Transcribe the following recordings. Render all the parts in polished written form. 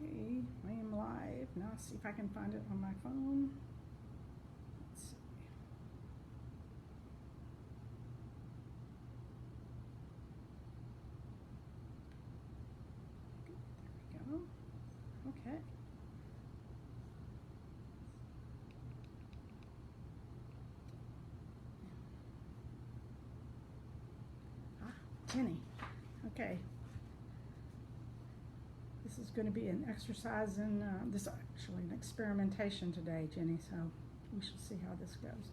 Okay, I am live. Now let's see if I can find it on my phone. Let's see. There we go. Okay. Jenny. Okay. This is going to be an exercise in, this actually an experimentation today, Jenny, so we shall see how this goes.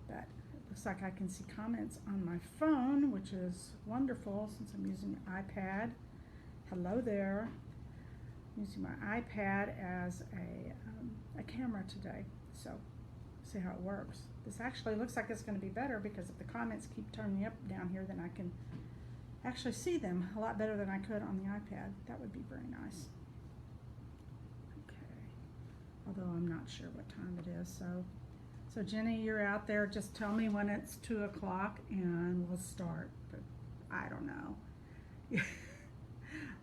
But it looks like I can see comments on my phone, which is wonderful since I'm using an iPad. Hello there. I'm using my iPad as a camera today, so see how it works. This actually looks like it's going to be better because if the comments keep turning up down here, then I can actually see them a lot better than I could on the iPad. That would be very nice. Okay, although I'm not sure what time it is. So Jenny, you're out there. Just tell me when it's 2 o'clock and we'll start. But I don't know.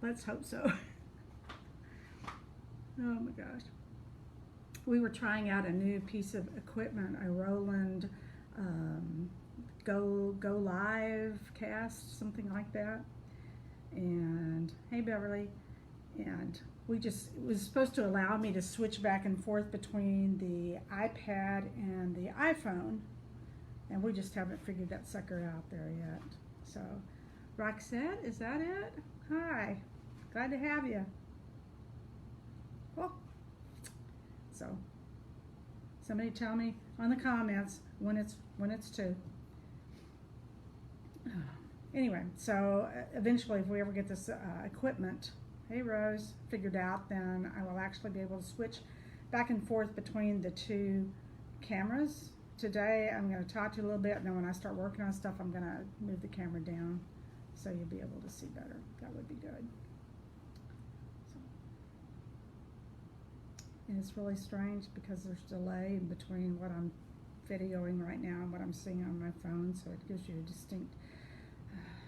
Let's hope so. Oh my gosh. We were trying out a new piece of equipment, a Roland Go Live cast, something like that. And hey Beverly, and it was supposed to allow me to switch back and forth between the iPad and the iPhone, and we just haven't figured that sucker out there yet. So Roxette, is that it? Hi, glad to have you. Well, so somebody tell me on the comments when it's 2. Anyway, so eventually if we ever get this equipment, hey Rose, figured out, then I will actually be able to switch back and forth between the 2 cameras. Today I'm going to talk to you a little bit, and then when I start working on stuff I'm going to move the camera down so you'll be able to see better. That would be good. And it's really strange because there's delay in between what I'm videoing right now and what I'm seeing on my phone, so it gives you a distinct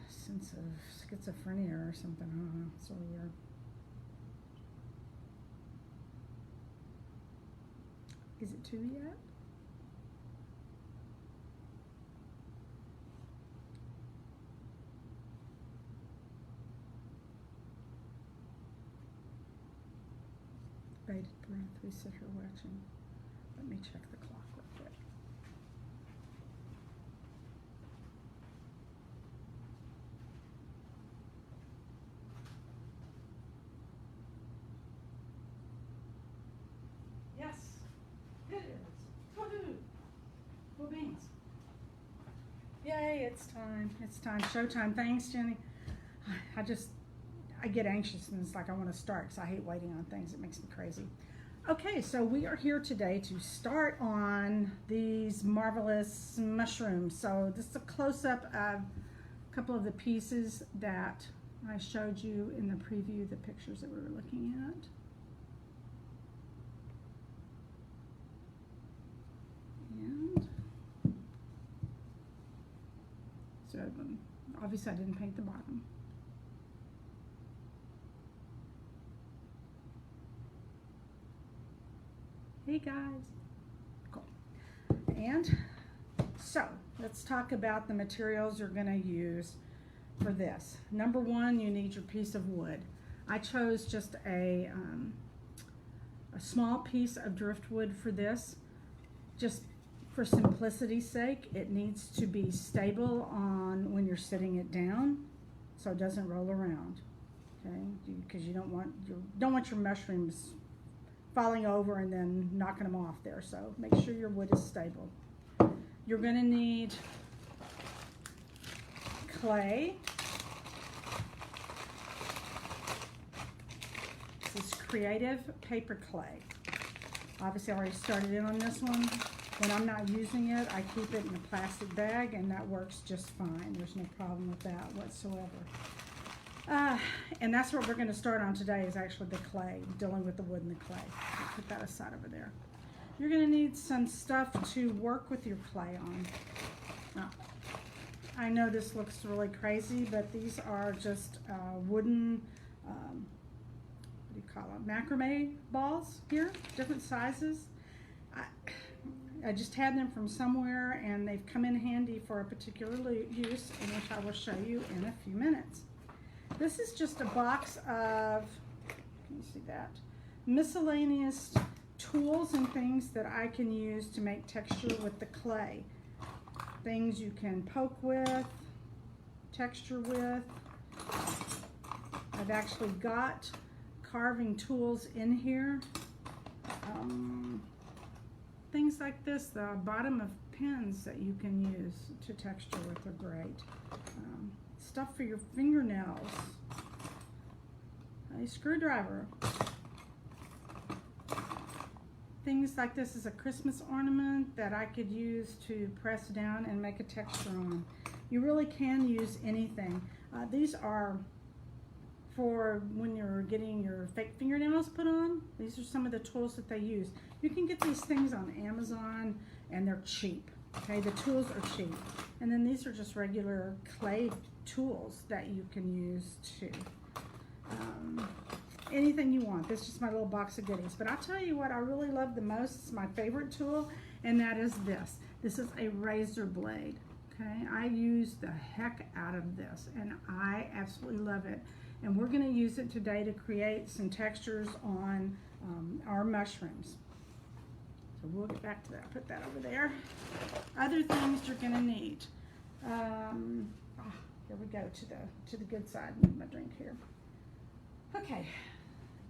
sense of schizophrenia or something. I don't know. It's so weird. Is it 2 yet? Bated breath, we sit here watching. Let me check the clock real quick. Yes, it is. Woohoo! Cool beans. Yay, it's time. It's time. Showtime. Thanks, Jenny. I get anxious and it's like I want to start because I hate waiting on things. It makes me crazy. Okay, so we are here today to start on these marvelous mushrooms. So this is a close-up of a couple of the pieces that I showed you in the preview, the pictures that we were looking at. And so obviously I didn't paint the bottom. Hey guys. Cool. And so let's talk about the materials you're going to use for this. Number 1, you need your piece of wood. I chose just a small piece of driftwood for this, just for simplicity's sake. It needs to be stable on when you're sitting it down, so it doesn't roll around. Okay, because you don't want your mushrooms falling over and then knocking them off there. So make sure your wood is stable. You're going to need clay. This is Creative Paper Clay. Obviously I already started in on this one. When I'm not using it, I keep it in a plastic bag, and that works just fine. There's no problem with that whatsoever. And that's what we're going to start on today, is actually the clay, dealing with the wood and the clay. I'll put that aside over there. You're going to need some stuff to work with your clay on. Now, I know this looks really crazy, but these are just wooden, what do you call macrame balls here, different sizes. I just had them from somewhere, and they've come in handy for a particular use, in which I will show you in a few minutes. This is just a box of, can you see that? Miscellaneous tools and things that I can use to make texture with the clay. Things you can poke with, texture with. I've actually got carving tools in here. Things like this, the bottom of pens that you can use to texture with are great. Stuff for your fingernails. A screwdriver. Things like this is a Christmas ornament that I could use to press down and make a texture on. You really can use anything. These are for when you're getting your fake fingernails put on. These are some of the tools that they use. You can get these things on Amazon, and they're cheap. Okay, the tools are cheap. And then these are just regular clay tools that you can use too. Anything you want. This is just my little box of goodies. But I'll tell you what I really love the most. It's my favorite tool, and that is this. This is a razor blade. Okay, I use the heck out of this, and I absolutely love it. And we're going to use it today to create some textures on our mushrooms. So we'll get back to that. Put that over there. Other things you're going to need. Here we go to the good side. Need my drink here. Okay,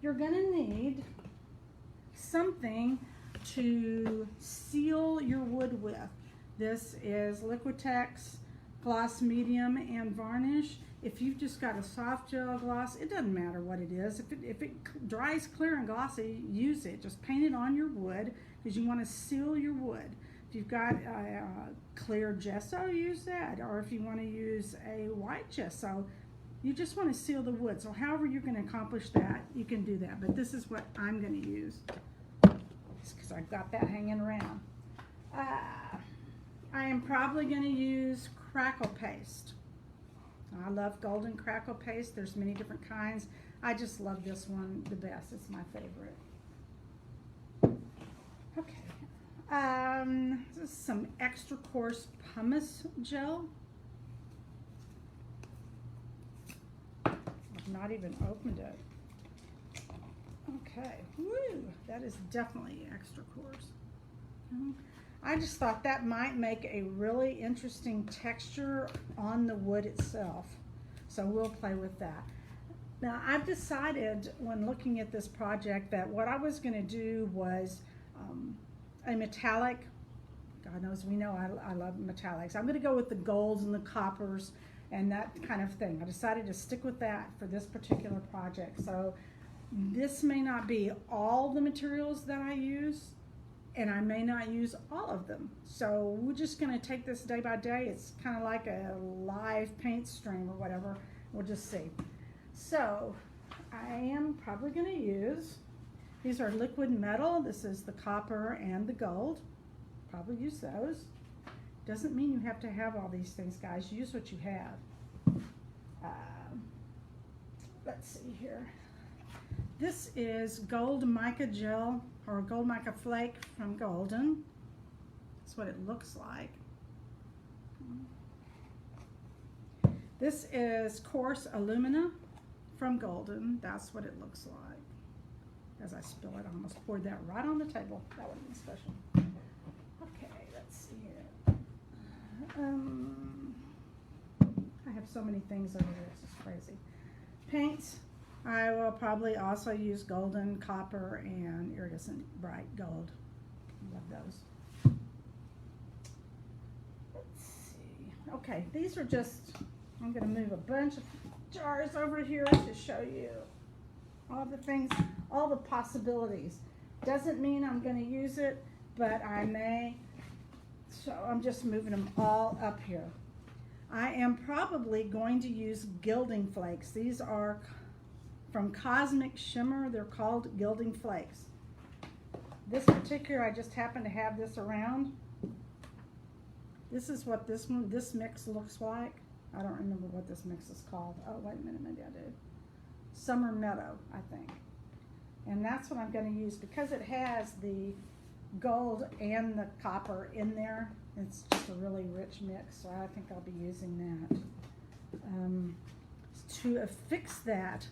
you're going to need something to seal your wood with. This is Liquitex Gloss Medium and Varnish. If you've just got a soft gel gloss, it doesn't matter what it is. If it dries clear and glossy, use it. Just paint it on your wood because you want to seal your wood. If you've got clear gesso, use that. Or if you want to use a white gesso, you just want to seal the wood. So however you're going to accomplish that, you can do that. But this is what I'm going to use because I've got that hanging around. I am probably going to use Crackle Paste. I love golden Crackle Paste. There's many different kinds. I just love this one the best. It's my favorite. Okay. This is some extra coarse pumice gel. I've not even opened it. Okay. Woo! That is definitely extra coarse. I just thought that might make a really interesting texture on the wood itself. So we'll play with that. Now I've decided when looking at this project that what I was going to do was a metallic. God knows we know I love metallics. I'm going to go with the golds and the coppers and that kind of thing. I decided to stick with that for this particular project. So this may not be all the materials that I use, and I may not use all of them. So we're just going to take this day by day. It's kind of like a live paint stream or whatever. We'll just see. So I am probably going to use, these are liquid metal. This is the copper and the gold. Probably use those. Doesn't mean you have to have all these things, guys. Use what you have. Let's see here. This is gold mica gel, or gold mica flake from Golden. That's what it looks like. This is coarse alumina from Golden. That's what it looks like. As I spill it, I almost poured that right on the table. That would have been special. Okay, let's see here. I have so many things over here. This is crazy. Paints. I will probably also use golden, copper, and iridescent bright gold. Love those. Let's see. Okay, these are just, I'm going to move a bunch of jars over here to show you all the things, all the possibilities. Doesn't mean I'm going to use it, but I may. So I'm just moving them all up here. I am probably going to use gilding flakes. These are from Cosmic Shimmer. They're called gilding flakes. This particular, I just happen to have this around. This is what this mix looks like. I don't remember what this mix is called. Oh, wait a minute, maybe I do. Summer Meadow, I think. And that's what I'm going to use because it has the gold and the copper in there. It's just a really rich mix, so I think I'll be using that. To affix that,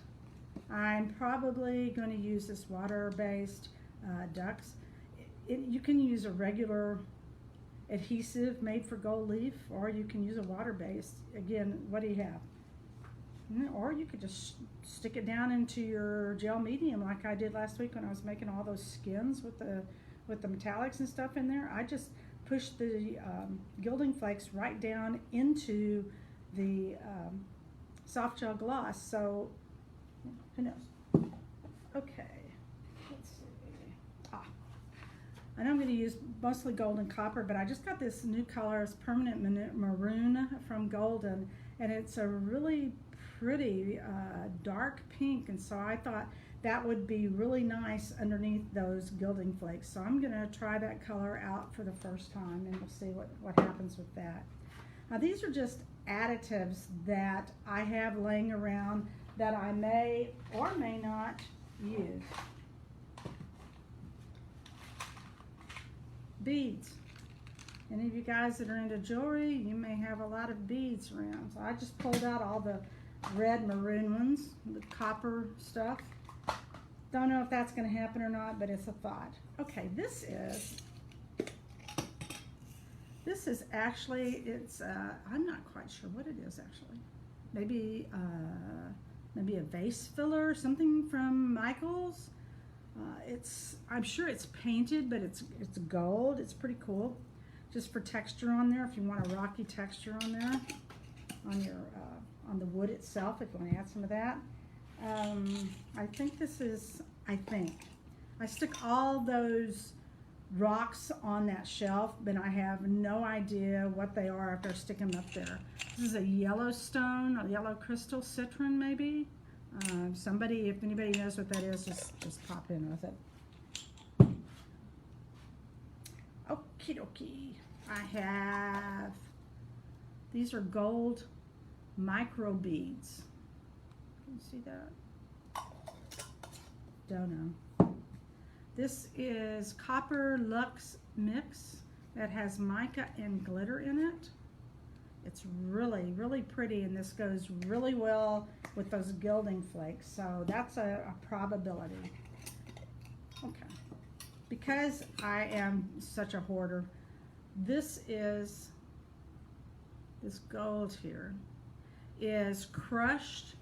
I'm probably going to use this water-based ducks. You can use a regular adhesive made for gold leaf, or you can use a water-based. Again, what do you have? Or you could just stick it down into your gel medium like I did last week when I was making all those skins with the metallics and stuff in there. I just pushed the gilding flakes right down into the soft gel gloss. So who knows? Okay, let's see. I know I'm going to use mostly gold and copper, but I just got this new color. It's permanent maroon from Golden, and it's a really pretty dark pink, and so I thought that would be really nice underneath those gilding flakes. So I'm going to try that color out for the first time, and we'll see what happens with that. Now these are just additives that I have laying around that I may or may not use. Beads. Any of you guys that are into jewelry, you may have a lot of beads around. So I just pulled out all the red maroon ones, the copper stuff. Don't know if that's going to happen or not, but it's a thought. Okay, this is actually, it's I'm not quite sure what it is actually. Maybe a vase filler, something from Michael's. I'm sure it's painted, but it's gold. It's pretty cool. Just for texture on there, if you want a rocky texture on there, on the wood itself, if you want to add some of that. I think I stick all those rocks on that shelf, but I have no idea what they are after I stick them up there. This is a Yellowstone, a yellow crystal citron maybe. If anybody knows what that is, just pop in with it. Okie dokie. These are gold micro beads. Can you see that? Don't know. This is Copper Luxe Mix that has mica and glitter in it. It's really, really pretty, and this goes really well with those gilding flakes, so that's a probability. Okay, because I am such a hoarder, this gold here is crushed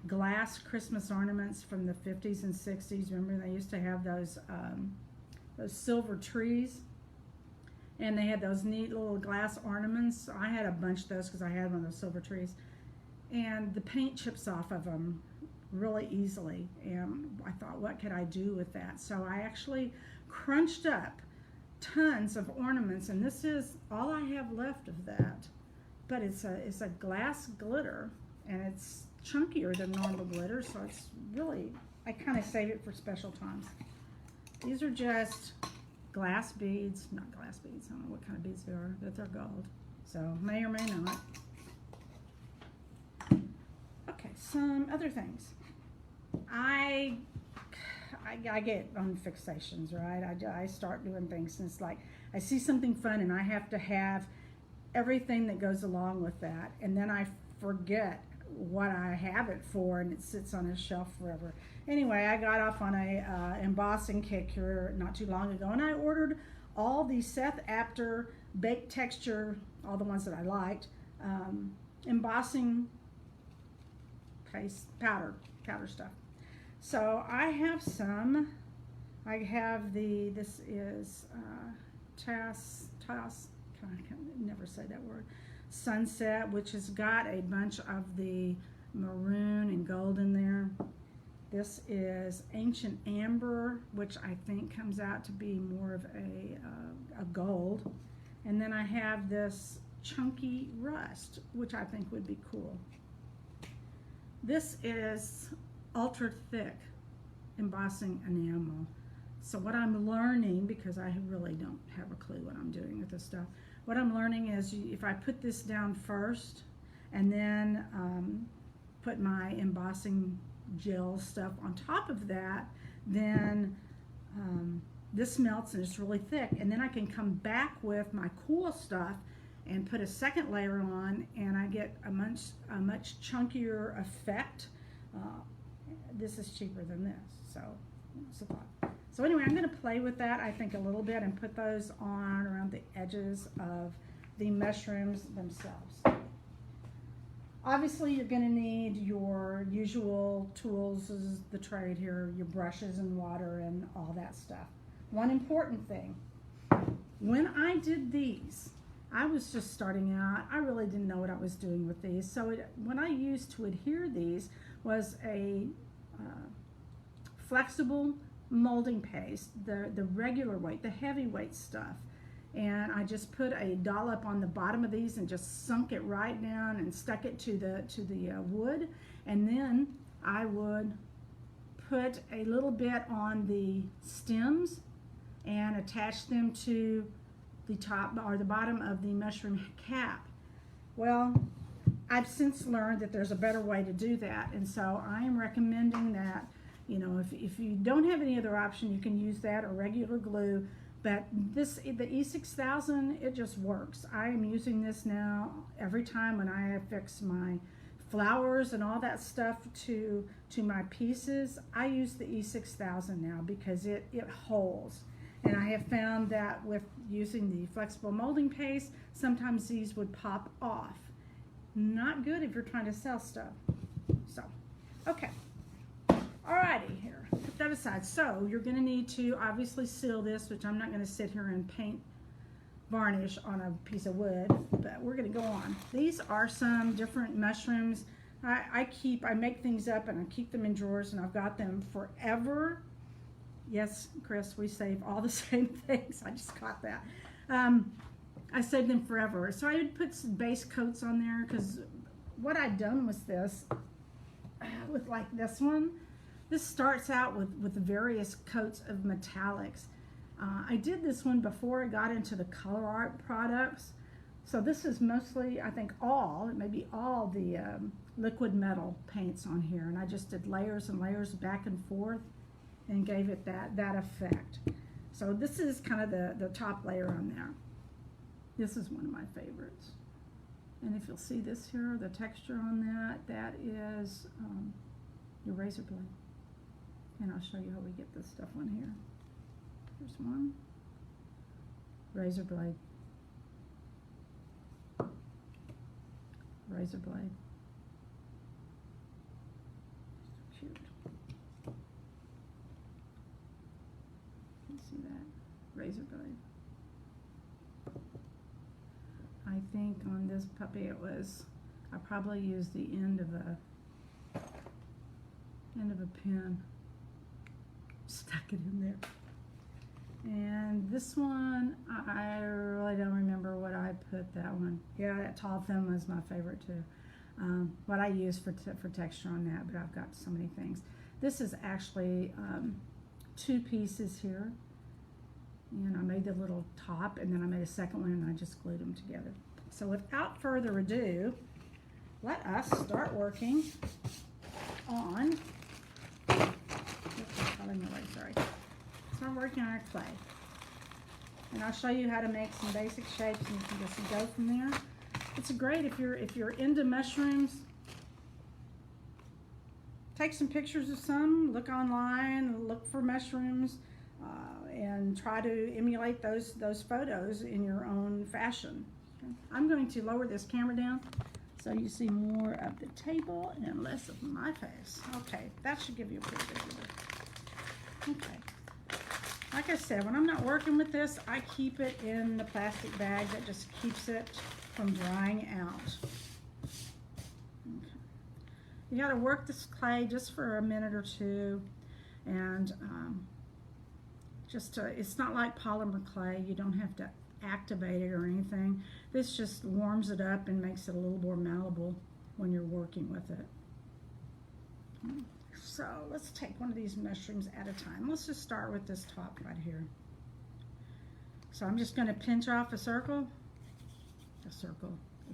glass Christmas ornaments from the 50s and 60s. Remember they used to have those silver trees, and they had those neat little glass ornaments. I had a bunch of those because I had one of those silver trees, and the paint chips off of them really easily, and I thought, what could I do with that? So I actually crunched up tons of ornaments, and this is all I have left of that. But it's a glass glitter, and it's chunkier than normal glitter, so it's really, I kind of save it for special times. These are just glass beads, not glass beads, I don't know what kind of beads they are, but they're gold, so may or may not. Okay, some other things. I get on fixations, right? I start doing things, and it's like I see something fun and I have to have everything that goes along with that, and then I forget what I have it for, and it sits on a shelf forever. Anyway, I got off on a embossing kick here not too long ago, and I ordered all the Seth Apter baked texture, all the ones that I liked, embossing paste powder stuff. So I have some. I have this is I can never say that word, Sunset, which has got a bunch of the maroon and gold in there. This is Ancient Amber, which I think comes out to be more of a gold. And then I have this Chunky Rust, which I think would be cool. This is ultra thick embossing enamel. So what I'm learning, because I really don't have a clue what I'm doing with this stuff, what I'm learning is if I put this down first and then put my embossing gel stuff on top of that, then this melts and it's really thick. And then I can come back with my cool stuff and put a second layer on, and I get a much chunkier effect. This is cheaper than this, so it's a thought. So anyway, I'm going to play with that, I think, a little bit and put those on around the edges of the mushrooms themselves. Obviously, you're going to need your usual tools, is the trade here, your brushes and water and all that stuff. One important thing, when I did these, I was just starting out. I really didn't know what I was doing with these. So what I used to adhere these was a flexible molding paste, the regular weight, the heavyweight stuff. And I just put a dollop on the bottom of these and just sunk it right down and stuck it to the wood. And then I would put a little bit on the stems and attach them to the top or the bottom of the mushroom cap. Well, I've since learned that there's a better way to do that, and so I am recommending that, you know, if you don't have any other option, you can use that or regular glue. But the E6000, it just works. I am using this now every time when I affix my flowers and all that stuff to my pieces. I use the E6000 now because it holds. And I have found that with using the flexible molding paste, sometimes these would pop off. Not good if you're trying to sell stuff. So, okay. Alrighty, here, put that aside. So you're going to need to obviously seal this, which I'm not going to sit here and paint varnish on a piece of wood, but we're going to go on. These are some different mushrooms. I make things up and I keep them in drawers, and I've got them forever. Yes, Chris, we save all the same things. I just caught that. I saved them forever. So I would put some base coats on there, because what I'd done with this, with like this one, this starts out with various coats of metallics. I did this one before I got into the color art products. So this is mostly, I think maybe all the liquid metal paints on here. And I just did layers and layers back and forth and gave it that effect. So this is kind of the top layer on there. This is one of my favorites. And if you'll see this here, the texture on that is your razor blade. And I'll show you how we get this stuff on here. Here's one. Razor blade. Razor blade. So cute. You see that? Razor blade. I think on this puppy I probably used the end of a pen. Stuck it in there. And this one, I really don't remember what I put that one. Yeah, that tall thin was my favorite too. What I use for texture on that, but I've got so many things. This is actually 2 pieces here. And I made the little top, and then I made a second one, and I just glued them together. So without further ado, let us start working on, start working on our clay. And I'll show you how to make some basic shapes, and you can just go from there. It's great if you're into mushrooms. Take some pictures of some, look online, look for mushrooms, and try to emulate those photos in your own fashion. Okay. I'm going to lower this camera down so you see more of the table and less of my face. Okay, that should give you a pretty good view. Okay. Like I said, when I'm not working with this, I keep it in the plastic bag that just keeps it from drying out. Okay. You got to work this clay just for a minute or two, and it's not like polymer clay. You don't have to activate it or anything. This just warms it up and makes it a little more malleable when you're working with it. So let's take one of these mushrooms at a time. Let's just start with this top right here. So I'm just going to pinch off a circle, a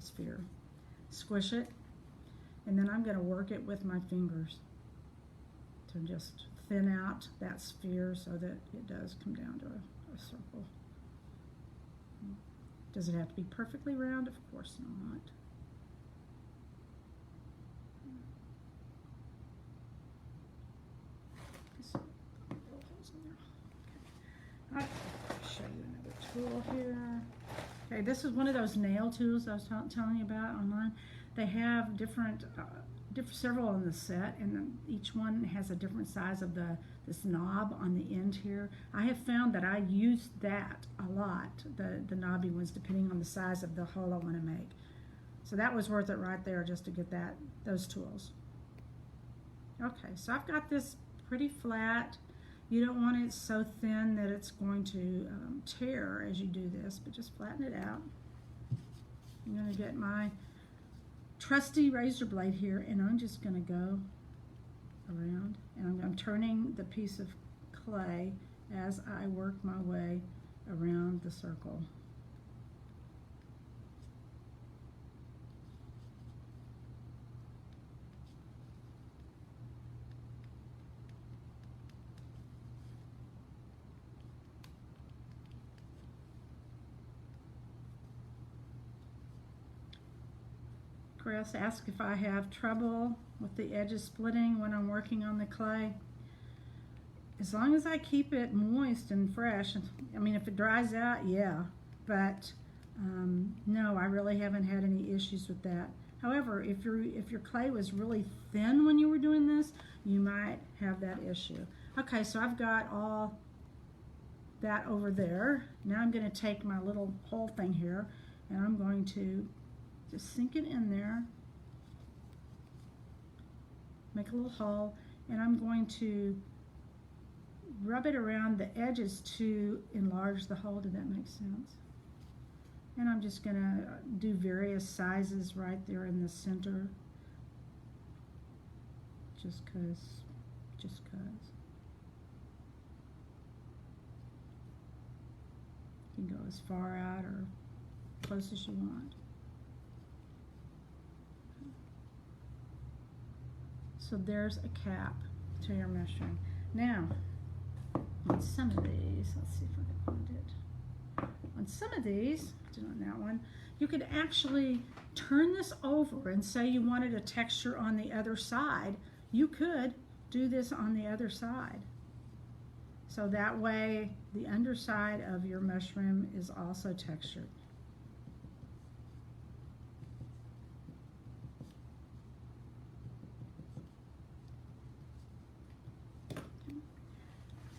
sphere, squish it, and then I'm going to work it with my fingers to to just thin out that sphere so that it does come down to a circle. Does it have to be perfectly round? Of course not. I'll show you another tool here. Okay, this is one of those nail tools I was telling you about online. They have different several in the set, and then each one has a different size of this knob on the end here. I have found that I use that a lot, the knobby ones, depending on the size of the hole I want to make. So that was worth it right there just to get those tools. Okay, so I've got this pretty flat. You don't want it so thin that it's going to tear as you do this, but just flatten it out. I'm going to get my trusty razor blade here, and I'm just going to go around, and I'm turning the piece of clay as I work my way around the circle. Chris asked if I have trouble with the edges splitting when I'm working on the clay. As long as I keep it moist and fresh, I mean, if it dries out, yeah, but no, I really haven't had any issues with that. However, if your clay was really thin when you were doing this, you might have that issue. Okay, so I've got all that over there. Now I'm going to take my little hole thing here, and I'm going to just sink it in there, make a little hole, and I'm going to rub it around the edges to enlarge the hole. Did that make sense? And I'm just going to do various sizes right there in the center, just cause. You can go as far out or close as you want. So there's a cap to your mushroom. Now, on some of these, let's see if I can find it. On some of these, did on that one, you could actually turn this over and say you wanted a texture on the other side. You could do this on the other side. So that way, the underside of your mushroom is also textured.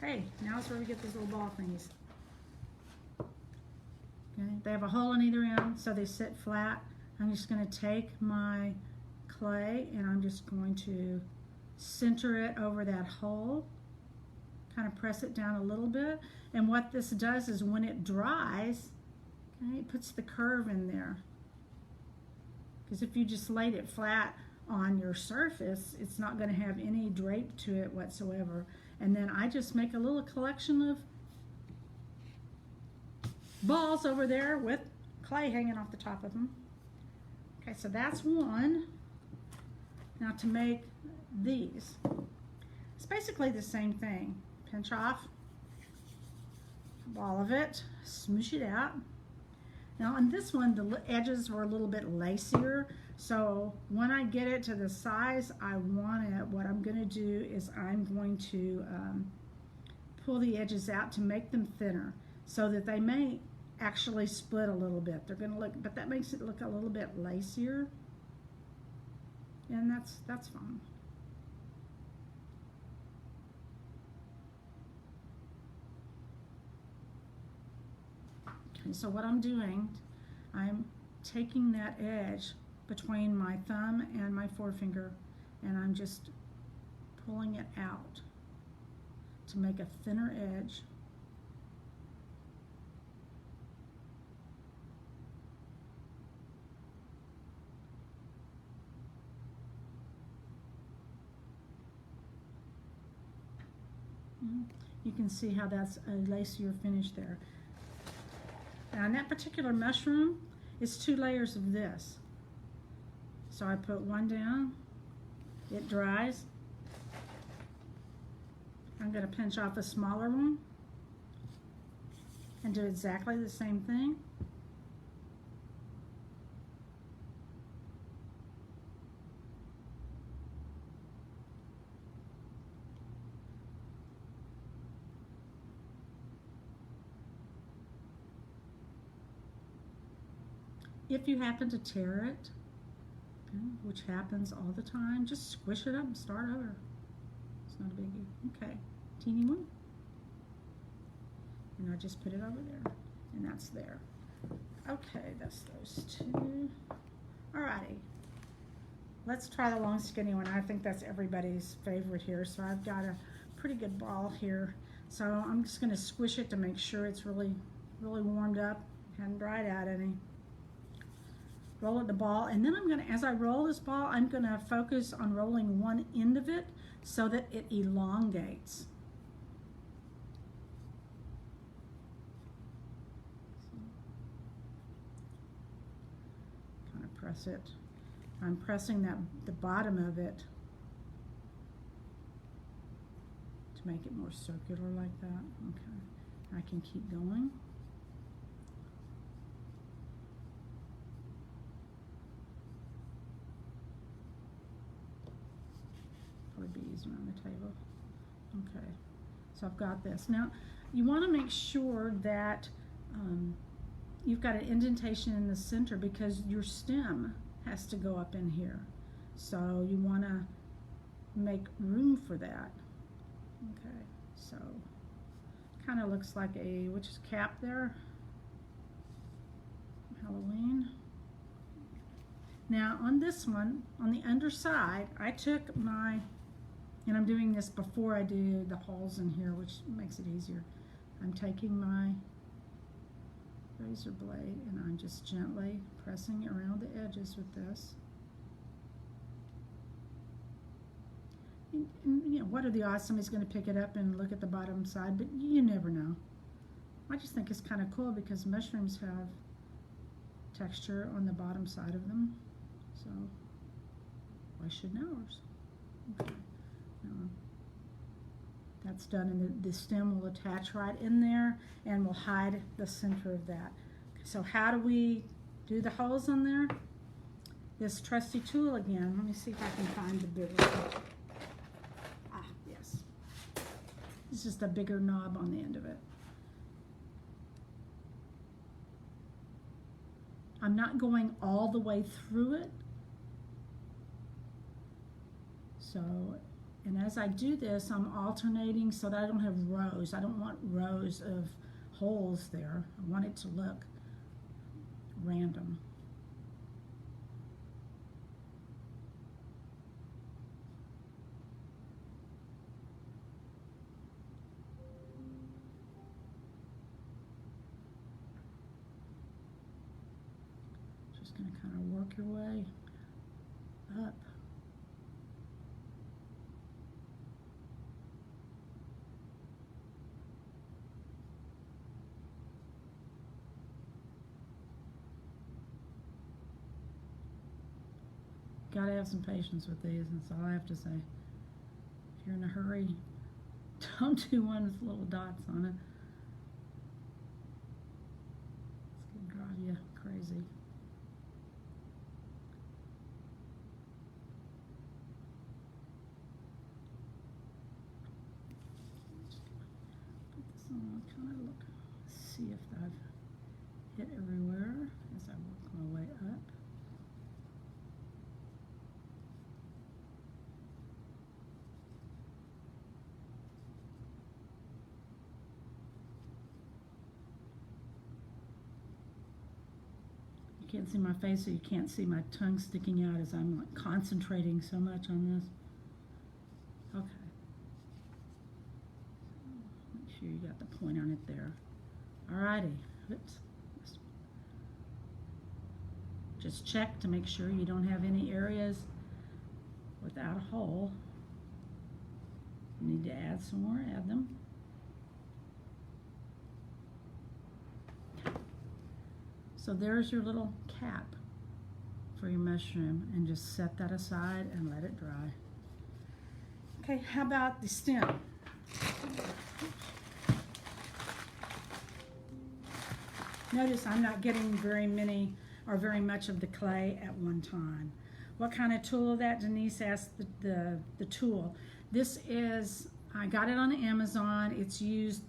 Okay, now is where we get these little ball thingies. Okay, they have a hole in either end, so they sit flat. I'm just going to take my clay and I'm just going to center it over that hole, kind of press it down a little bit. And what this does is when it dries, okay, it puts the curve in there. Because if you just laid it flat on your surface, it's not going to have any drape to it whatsoever. And then I just make a little collection of balls over there with clay hanging off the top of them. Okay, so that's one. Now to make these, it's basically the same thing. Pinch off a ball of it, smoosh it out. Now on this one, the edges were a little bit lacier. So when I get it to the size I want it, what I'm going to do is I'm going to pull the edges out to make them thinner so that they may actually split a little bit. They're going to look, but that makes it look a little bit lacier, and that's fine. Okay, so what I'm doing, I'm taking that edge between my thumb and my forefinger, and I'm just pulling it out to make a thinner edge. You can see how that's a lacier finish there. Now in that particular mushroom, it's 2 layers of this. So I put one down, it dries, I'm going to pinch off a smaller one and do exactly the same thing. If you happen to tear it, which happens all the time, just squish it up and start over. It's not a biggie. Okay, teeny one. And I just put it over there, and that's there. Okay, that's those two. Alrighty, let's try the long skinny one. I think that's everybody's favorite here. So I've got a pretty good ball here. So I'm just gonna squish it to make sure it's really warmed up. Hadn't dried out any. Roll it the ball, and then I'm gonna, as I roll this ball, I'm gonna focus on rolling one end of it so that it elongates. Kind of press it. I'm pressing the bottom of it to make it more circular like that. Okay, I can keep going. Would be easier on the table. Okay, so I've got this. Now, you want to make sure that you've got an indentation in the center because your stem has to go up in here. So you want to make room for that. Okay, so kind of looks like a witch's cap there. Halloween. Now on this one, on the underside, I took my, and I'm doing this before I do the holes in here, which makes it easier. I'm taking my razor blade and I'm just gently pressing around the edges with this. And, you know, what are the odds somebody's going to pick it up and look at the bottom side, but you never know. I just think it's kind of cool because mushrooms have texture on the bottom side of them, so why shouldn't ours? Okay. That's done, and the stem will attach right in there and will hide the center of that. So how do we do the holes in there? This trusty tool again. Let me see if I can find the bigger one. Ah, yes. It's just a bigger knob on the end of it. I'm not going all the way through it. So, and as I do this, I'm alternating so that I don't have rows. I don't want rows of holes there. I want it to look random. Just going to kind of work your way up. Gotta have some patience with these, that's all I have to say. If you're in a hurry, don't do one with little dots on it. It's gonna drive you crazy. Put this on, kind of look, see if I've hit everywhere as I work my way up. You can't see my face, so you can't see my tongue sticking out as I'm like concentrating so much on this. Okay. Make sure you got the point on it there. Alrighty. Oops. Just check to make sure you don't have any areas without a hole. You need to add some more, add them. So there's your little cap for your mushroom, and just set that aside and let it dry. Okay, how about the stem? Notice I'm not getting very many or very much of the clay at one time. What kind of tool is that? Denise asked the tool. This is, I got it on Amazon. It's used,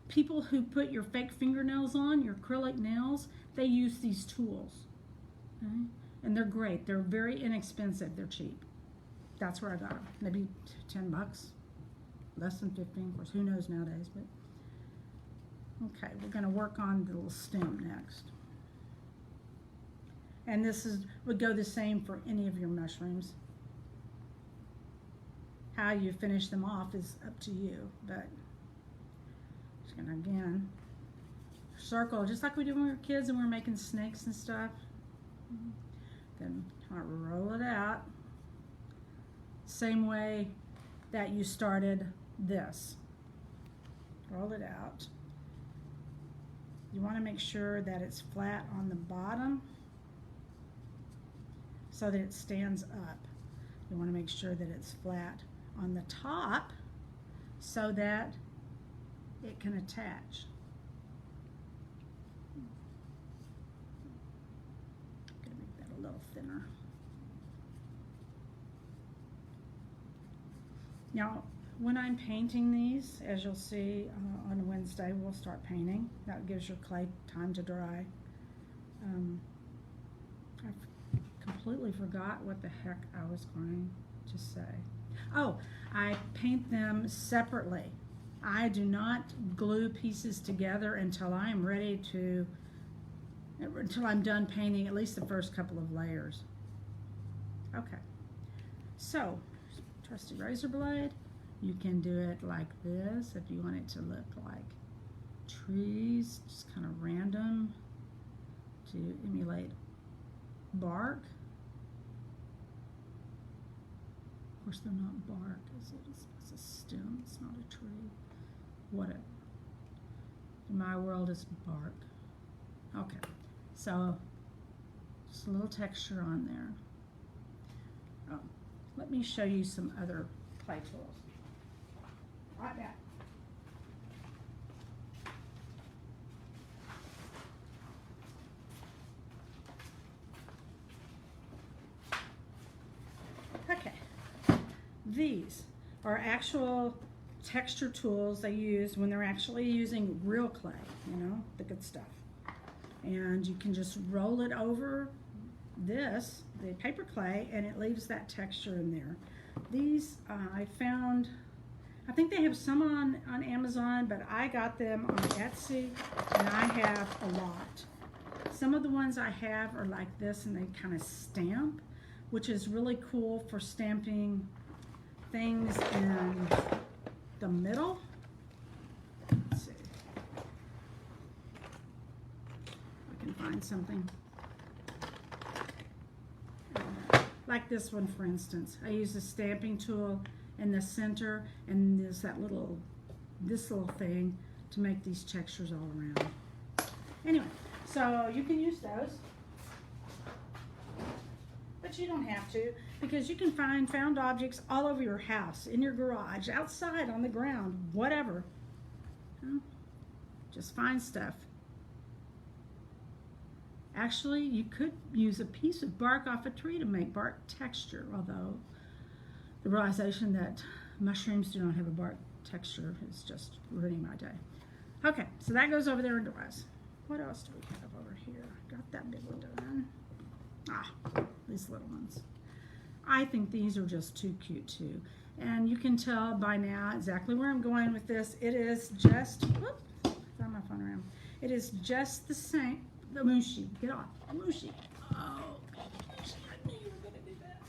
people who put your fake fingernails on, your acrylic nails, they use these tools. Okay? And they're great. They're very inexpensive. They're cheap. That's where I got them. Maybe 10 bucks. Less than 15, of course. Who knows nowadays, but. Okay, we're going to work on the little stem next. And this would go the same for any of your mushrooms. How you finish them off is up to you, but just going to, again, circle, just like we did when we were kids and we were making snakes and stuff. Then kind of roll it out. Same way that you started this. Roll it out. You want to make sure that it's flat on the bottom so that it stands up. You want to make sure that it's flat on the top so that it can attach. I'm going to make that a little thinner. Now, when I'm painting these, as you'll see on Wednesday, we'll start painting. That gives your clay time to dry. I completely forgot what the heck I was going to say. Oh, I paint them separately. I do not glue pieces together until I am ready to, until I'm done painting at least the first couple of layers. Okay, so trusty razor blade. You can do it like this if you want it to look like trees, just kind of random to emulate bark. Of course, they're not bark, is it? It's a stem, it's not a tree. Whatever. In my world, it's bark. Okay, so just a little texture on there. Oh, let me show you some other clay tools. Right back. Okay, these are actual texture tools they use when they're actually using real clay, you know, the good stuff. And you can just roll it over this, the paper clay, and it leaves that texture in there. These I found, I think they have some on Amazon, but I got them on Etsy, and I have a lot. Some of the ones I have are like this, and they kind of stamp, which is really cool for stamping things in the middle. Let's see. I can find something. Like this one, for instance. I use a stamping tool in the center, and there's that little, this little thing to make these textures all around. Anyway, so you can use those, but you don't have to, because you can find found objects all over your house, in your garage, outside, on the ground, whatever. Just find stuff. Actually, you could use a piece of bark off a tree to make bark texture, although the realization that mushrooms do not have a bark texture is just ruining my day. Okay, so that goes over there and dries. What else do we have over here? Got that big one done. Ah, these little ones. I think these are just too cute too. And you can tell by now exactly where I'm going with this. It is just, whoop, throw my phone around. It is just the same. The mushi, get off, mushi. Oh, mushi, I knew you were gonna do that.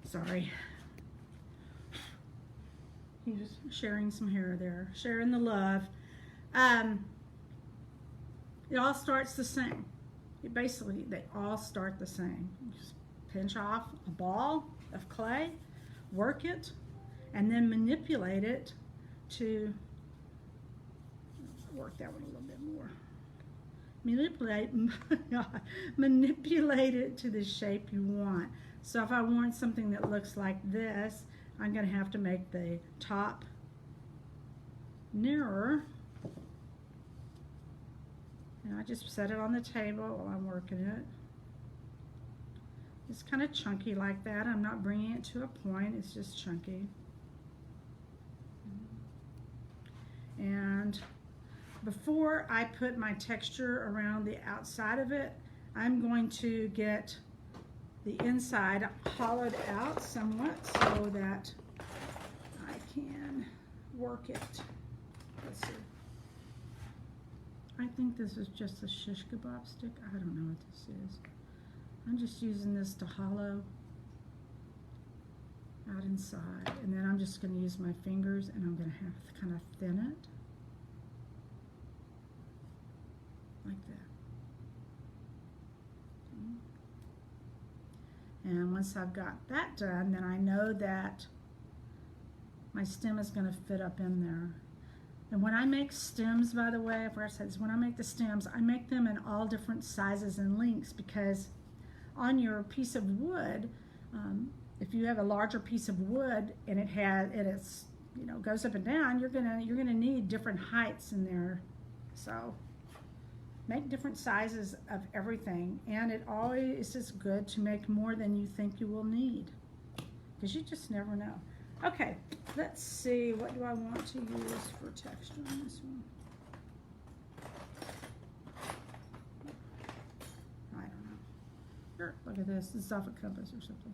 Sorry. He's just sharing some hair there, sharing the love. It all starts the same. Basically, they all start the same. You just pinch off a ball of clay, work it, and then manipulate it to work that one a little bit more. Manipulate it to the shape you want. So if I want something that looks like this, I'm going to have to make the top narrower And I just set it on the table while I'm working it. It's kind of chunky like that. I'm not bringing it to a point, it's just chunky. And before I put my texture around the outside of it, I'm going to get the inside hollowed out somewhat so that I can work it. Let's see. I think this is just a shish kebab stick. I don't know what this is. I'm just using this to hollow out inside, and then I'm just going to use my fingers and I'm going to have to kind of thin it like that. Okay. And once I've got that done, then I know that my stem is going to fit up in there. And when I make stems, by the way, I forgot to say this, when I make the stems, I make them in all different sizes and lengths, because on your piece of wood, if you have a larger piece of wood and it's goes up and down, you're gonna need different heights in there. So make different sizes of everything, and it always is good to make more than you think you will need, because you just never know. Okay, let's see, what do I want to use for texture on this one? I don't know. Here, look at this. This is off a compass or something.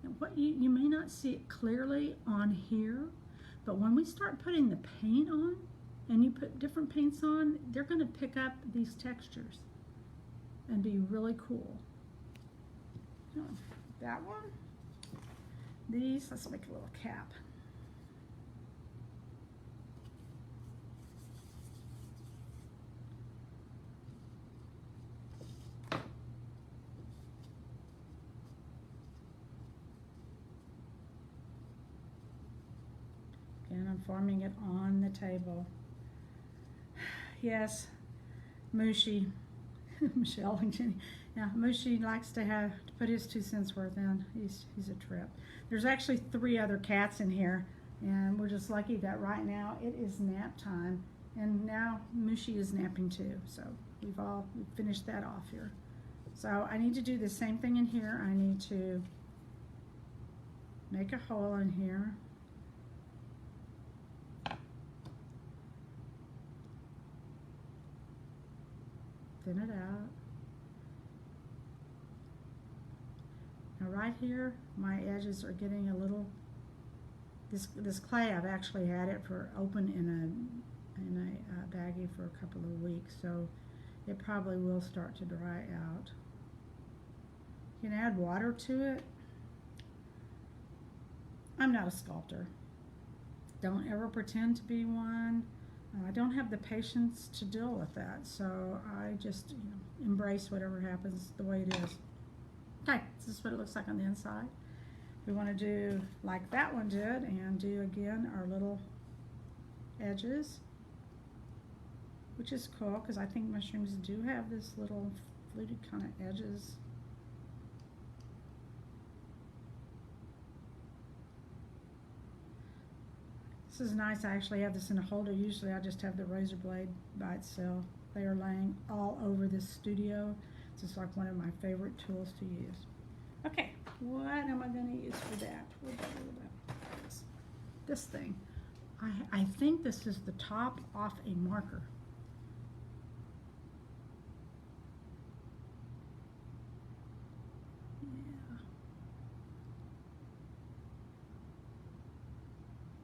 Now, what you may not see it clearly on here, but when we start putting the paint on, and you put different paints on, they're going to pick up these textures and be really cool. Oh, that one. These, let's make a little cap. And I'm forming it on the table. Yes, Mushy, Michelle and Jenny. Yeah, Mushy likes to put his 2 cents worth in. He's a trip. There's actually 3 other cats in here, and we're just lucky that right now it is nap time, and now Mushy is napping too. So we've finished that off here. So I need to do the same thing in here. I need to make a hole in here. Thin it out. Now right here, my edges are getting a little, this clay, I've actually had it for open in a baggie for a couple of weeks, so it probably will start to dry out. You can add water to it. I'm not a sculptor. Don't ever pretend to be one. I don't have the patience to deal with that, so I just embrace whatever happens the way it is. Okay, this is what it looks like on the inside. We want to do like that one did, and do again our little edges, which is cool because I think mushrooms do have this little fluted kind of edges. This is nice. I actually have this in a holder. Usually I just have the razor blade by itself. They are laying all over this studio. It's just like one of my favorite tools to use. Okay, what am I going to use for that? What about this thing? I think this is the top off a marker.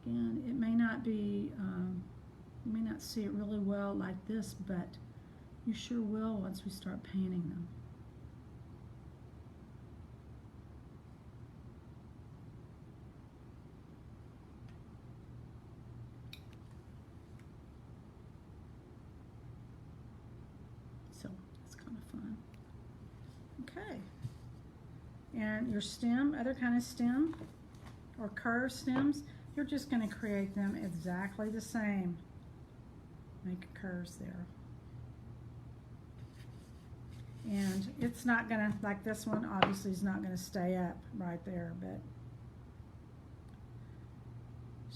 And it may not be, you may not see it really well like this, but you sure will once we start painting them. So it's kind of fun. Okay. And your stem, other kind of stem, or curved stems, you're just going to create them exactly the same. Make curves there. And it's not gonna, like this one, obviously is not gonna stay up right there, but.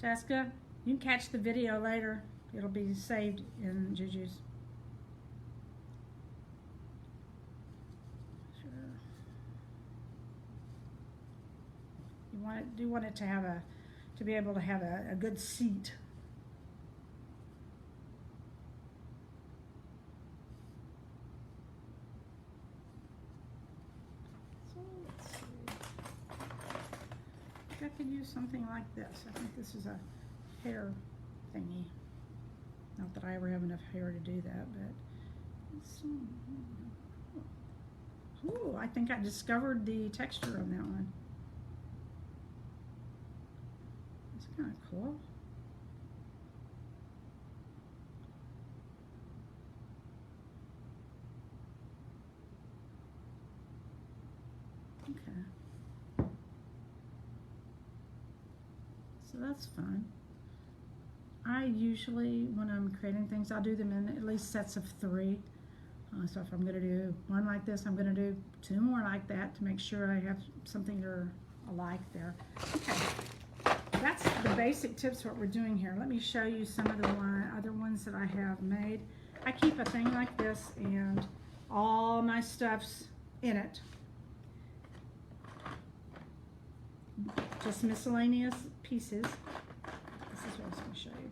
Shaska, you can catch the video later. It'll be saved in Juju's. Sure. Do want it to have to be able to have a good seat. So let's see. I think I could use something like this. I think this is a hair thingy. Not that I ever have enough hair to do that, but ooh, I think I discovered the texture on that one. It's kind of cool. Okay. So that's fun. I usually, when I'm creating things, I'll do them in at least sets of 3. So if I'm going to do one like this, I'm going to do 2 more like that to make sure I have something they're alike there. Okay, that's the basic tips what we're doing here. Let me show you some of the other ones that I have made. I keep a thing like this and all my stuff's in it. Just miscellaneous pieces. This is what I was going to show you.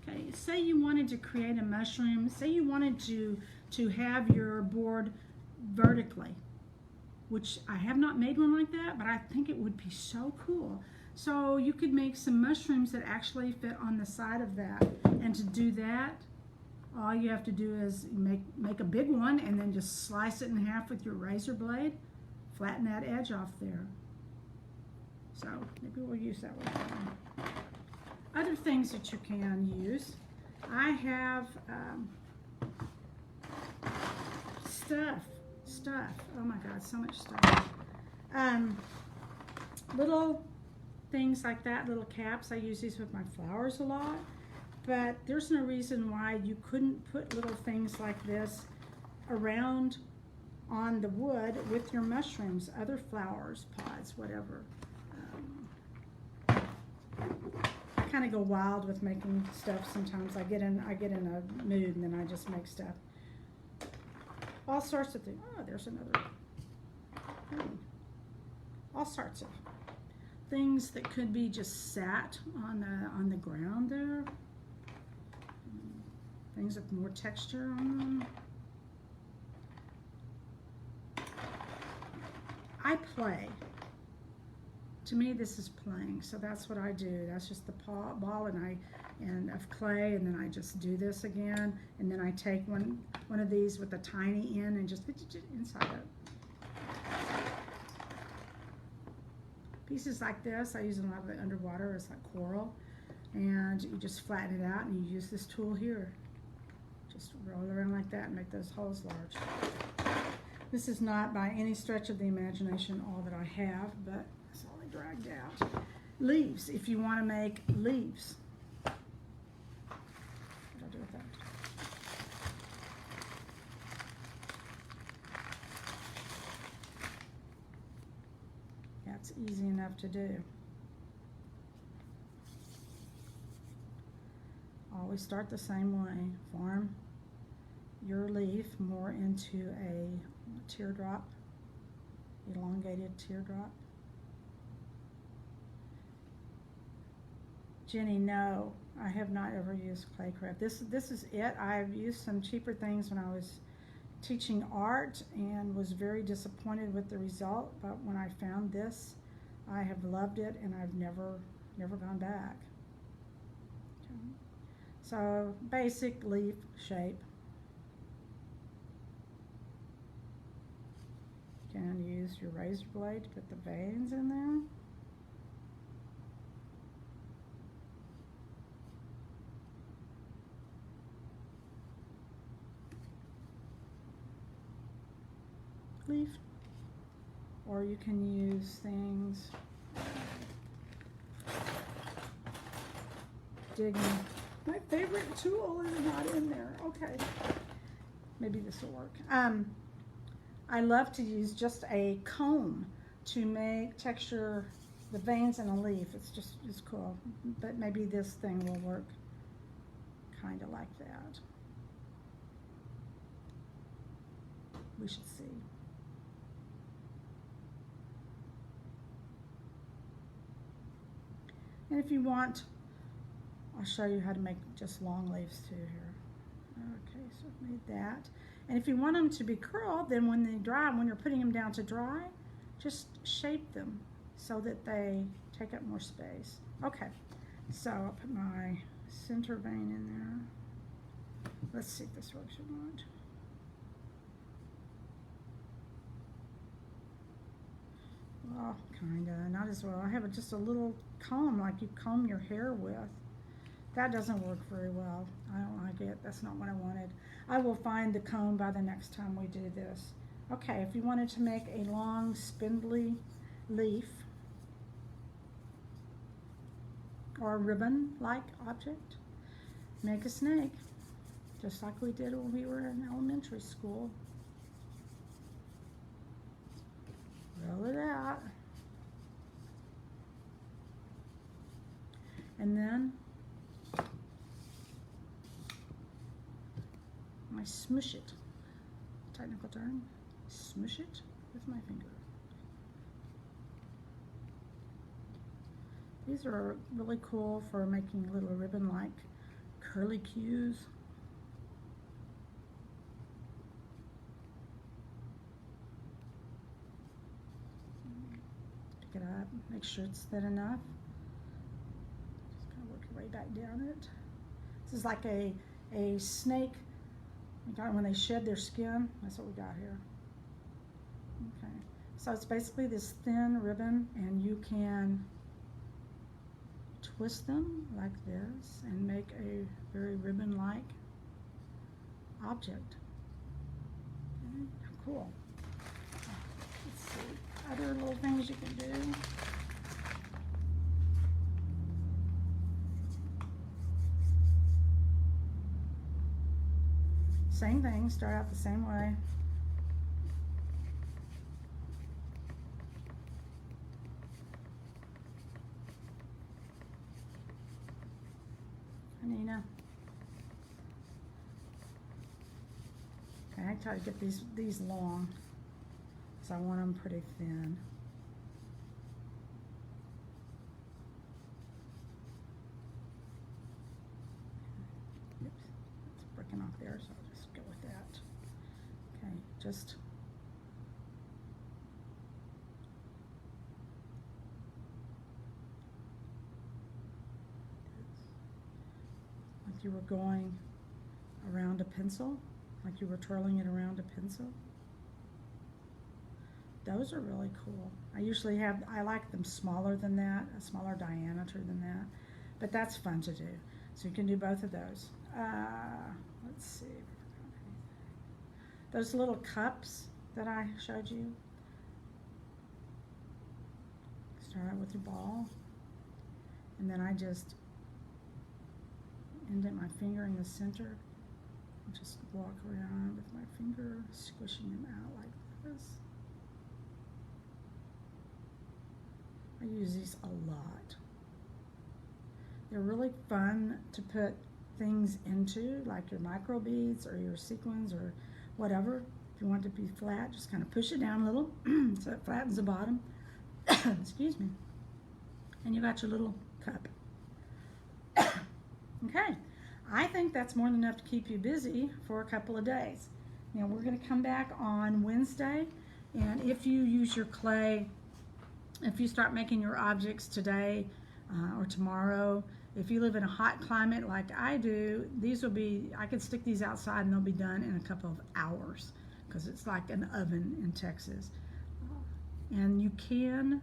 Okay, say you wanted to create a mushroom. Say you wanted to have your board vertically, which I have not made one like that, but I think it would be so cool. So you could make some mushrooms that actually fit on the side of that. And to do that, all you have to do is make a big one and then just slice it in half with your razor blade. Flatten that edge off there. So maybe we'll use that one. Other things that you can use, I have stuff. Oh my God, so much stuff. Little things like that, little caps. I use these with my flowers a lot, but there's no reason why you couldn't put little things like this around on the wood with your mushrooms, other flowers, pods, whatever. I kind of go wild with making stuff sometimes. I get in a mood and then I just make stuff. All sorts of things. Oh, there's another. All sorts of things that could be just sat on the ground there. Things with more texture on them. I play. To me, this is playing, so that's what I do. That's just the ball and of clay, and then I just do this again, and then I take one of these with a tiny end and just inside it. Pieces like this, I use them a lot of it underwater. It's like coral, and you just flatten it out, and you use this tool here. Just roll around like that and make those holes large. This is not by any stretch of the imagination all that I have, but it's all I dragged out. Leaves, if you want to make leaves. What do I do with that? That's easy enough to do. Always start the same way. Form your leaf more into a teardrop, elongated teardrop. Jenny, no, I have not ever used clay craft. This is it. I've used some cheaper things when I was teaching art and was very disappointed with the result, but when I found this, I have loved it and I've never gone back. Okay. So basic leaf shape. You can use your razor blade to put the veins in there. Leaf. Or you can use things, digging. My favorite tool is not in there. Okay. maybe this will work. I love to use just a comb to make texture the veins in a leaf. It's cool, but maybe this thing will work kind of like that. We should see. And if you want, I'll show you how to make just long leaves too here. Okay, so I've made that. And if you want them to be curled, then when they dry, when you're putting them down to dry, just shape them so that they take up more space. Okay, so I'll put my center vein in there. Let's see if this works or not. Well, kinda, not as well. I have just a little comb like you comb your hair with. That doesn't work very well. I don't like it. That's not what I wanted. I will find the comb by the next time we do this. Okay, if you wanted to make a long spindly leaf or a ribbon-like object, make a snake, just like we did when we were in elementary school. Roll it out. And then I smush it. Technical term. Smush it with my finger. These are really cool for making little ribbon-like curly cues. Pick it up, make sure it's thin enough. Just kind of work your way back down it. This is like a snake. When they shed their skin, that's what we got here. Okay, so it's basically this thin ribbon, and you can twist them like this and make a very ribbon-like object. Okay, cool. Let's see, other little things you can do. Same thing, start out the same way. Nina. Okay, I try to get these long, because I want them pretty thin. Oops, it's breaking off there, so I'll just go with that. Okay, just like you were going around a pencil, like you were twirling it around a pencil. Those are really cool. I like them smaller than that, a smaller diameter than that, but that's fun to do. So you can do both of those. Let's see. Those little cups that I showed you. Start out with your ball, and then I just indent my finger in the center and just walk around with my finger, squishing them out like this. I use these a lot. They're really fun to put things into, like your micro beads or your sequins or whatever. If you want it to be flat, just kind of push it down a little so it flattens the bottom. Excuse me. And you got your little cup. Okay, I think that's more than enough to keep you busy for a couple of days. Now we're going to come back on Wednesday, and if you use your clay, if you start making your objects today or tomorrow, if you live in a hot climate like I do, these will be, I could stick these outside and they'll be done in a couple of hours because it's like an oven in Texas. And you can,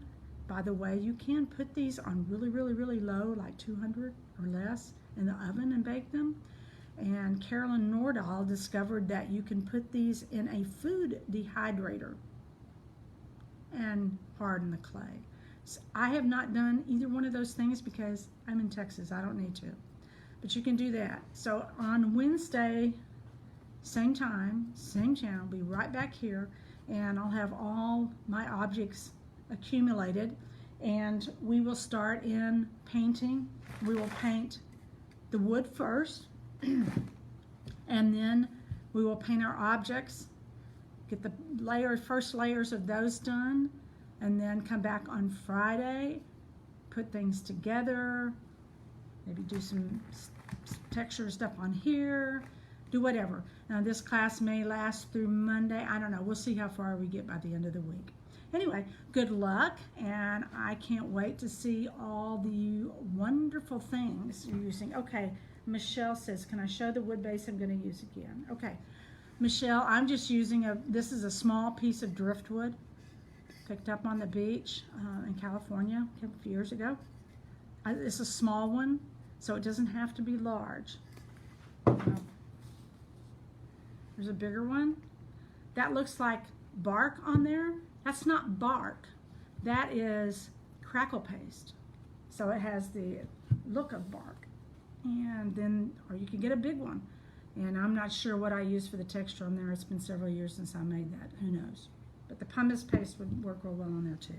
by the way, you can put these on really, really, really low, like 200 or less in the oven and bake them. And Carolyn Nordahl discovered that you can put these in a food dehydrator and harden the clay. So I have not done either one of those things because I'm in Texas. I don't need to. But you can do that. So on Wednesday, same time, same channel, be right back here, and I'll have all my objects accumulated, and we will start in painting. We will paint the wood first, and then we will paint our objects, get the first layers of those done, and then come back on Friday, put things together, maybe do some texture stuff on here, do whatever. Now this class may last through Monday. I don't know. We'll see how far we get by the end of the week. Anyway, good luck, and I can't wait to see all the wonderful things you're using. Okay, Michelle says, can I show the wood base I'm going to use again? Okay, Michelle, I'm just using this is a small piece of driftwood picked up on the beach in California a few years ago. It's a small one, so it doesn't have to be large. There's a bigger one. That looks like bark on there. That's not bark. That is crackle paste. So it has the look of bark. And then, or you can get a big one. And I'm not sure what I use for the texture on there. It's been several years since I made that. Who knows? But the pumice paste would work real well on there too.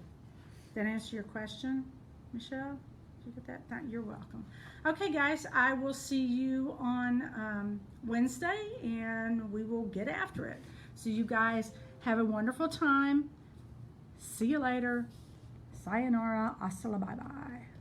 Did that answer your question, Michelle? Did you get that? You're welcome. Okay, guys, I will see you on Wednesday, and we will get after it. So you guys have a wonderful time. See you later. Sayonara. Hasta la bye-bye.